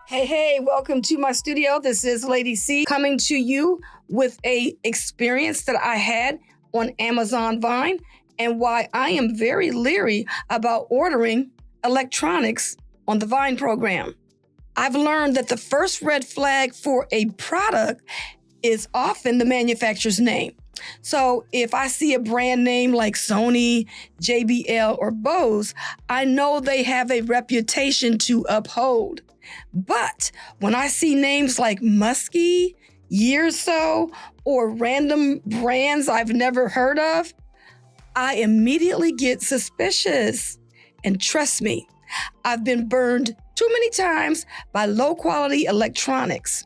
Hey, welcome to my studio. This is Lady C coming to you with a experience that I had on Amazon Vine and why I am very leery about ordering electronics on the Vine program. I've learned that the first red flag for a product is often the manufacturer's name. So if I see a brand name like Sony, JBL, or Bose, I know they have a reputation to uphold. But when I see names like Muskie, Yearso, or random brands I've never heard of, I immediately get suspicious. And trust me, I've been burned too many times by low-quality electronics,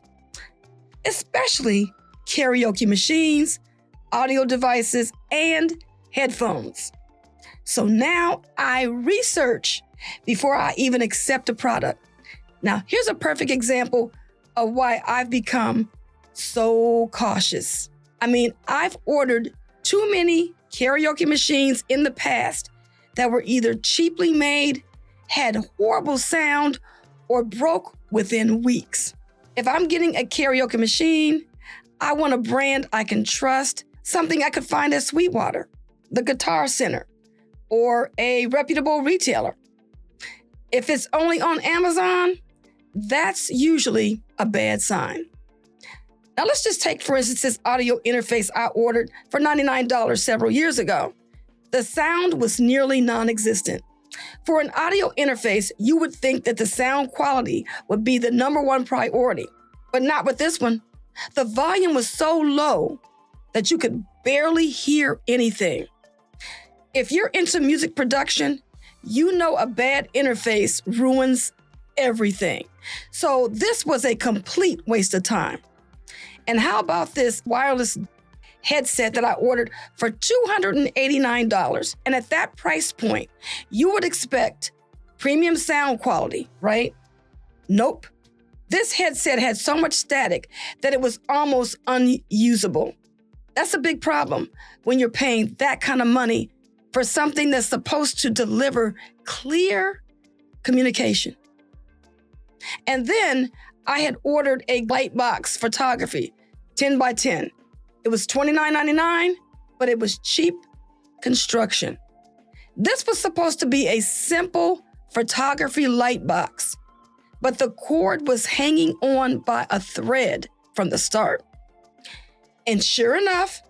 especially karaoke machines, audio devices, and headphones. So now I research before I even accept a product. Now, here's a perfect example of why I've become so cautious. I've ordered too many karaoke machines in the past that were either cheaply made, had horrible sound, or broke within weeks. If I'm getting a karaoke machine, I want a brand I can trust, something I could find at Sweetwater, the Guitar Center, or a reputable retailer. If it's only on Amazon, that's usually a bad sign. Now let's just take, for instance, this audio interface I ordered for $99 several years ago. The sound was nearly non-existent. For an audio interface, you would think that the sound quality would be the number one priority, but not with this one. The volume was so low that you could barely hear anything. If you're into music production, you know a bad interface ruins everything. So this was a complete waste of time. And how about this wireless headset that I ordered for $289? And at that price point, you would expect premium sound quality, right? Nope. This headset had so much static that it was almost unusable. That's a big problem when you're paying that kind of money for something that's supposed to deliver clear communication. And then I had ordered a Lightbox photography, 10 by 10. It was $29.99, but it was cheap construction. This was supposed to be a simple photography Lightbox, but the cord was hanging on by a thread from the start. And sure enough,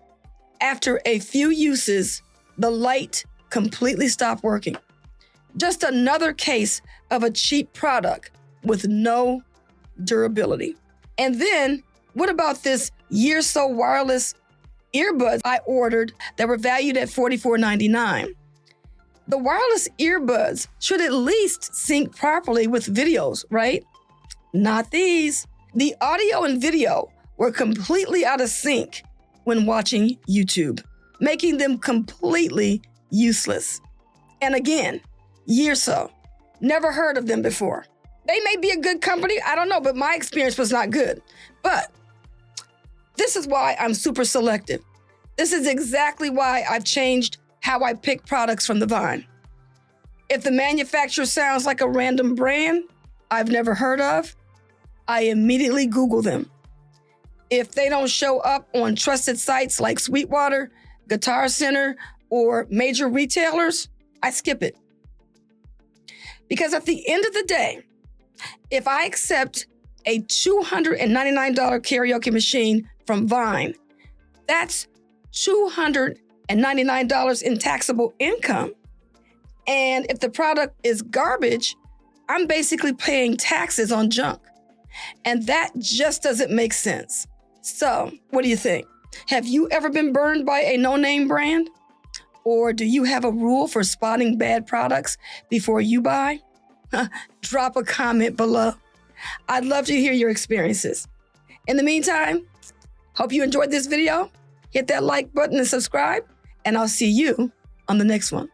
after a few uses, the light completely stopped working. Just another case of a cheap product with no durability. And then, what about this Yearso wireless earbuds I ordered that were valued at $44.99? The wireless earbuds should at least sync properly with videos, right? Not these. The audio and video were completely out of sync when watching YouTube, making them completely useless. And again, Yearso. Never heard of them before. They may be a good company, I don't know, but my experience was not good. But this is why I'm super selective. This is exactly why I've changed how I pick products from the Vine. If the manufacturer sounds like a random brand I've never heard of, I immediately Google them. If they don't show up on trusted sites like Sweetwater, Guitar Center, or major retailers, I skip it. Because at the end of the day, if I accept a $299 karaoke machine from Vine, that's $299 in taxable income. And if the product is garbage, I'm basically paying taxes on junk. And that just doesn't make sense. So, what do you think? Have you ever been burned by a no-name brand? Or do you have a rule for spotting bad products before you buy? Drop a comment below. I'd love to hear your experiences. In the meantime, hope you enjoyed this video. Hit that like button and subscribe, and I'll see you on the next one.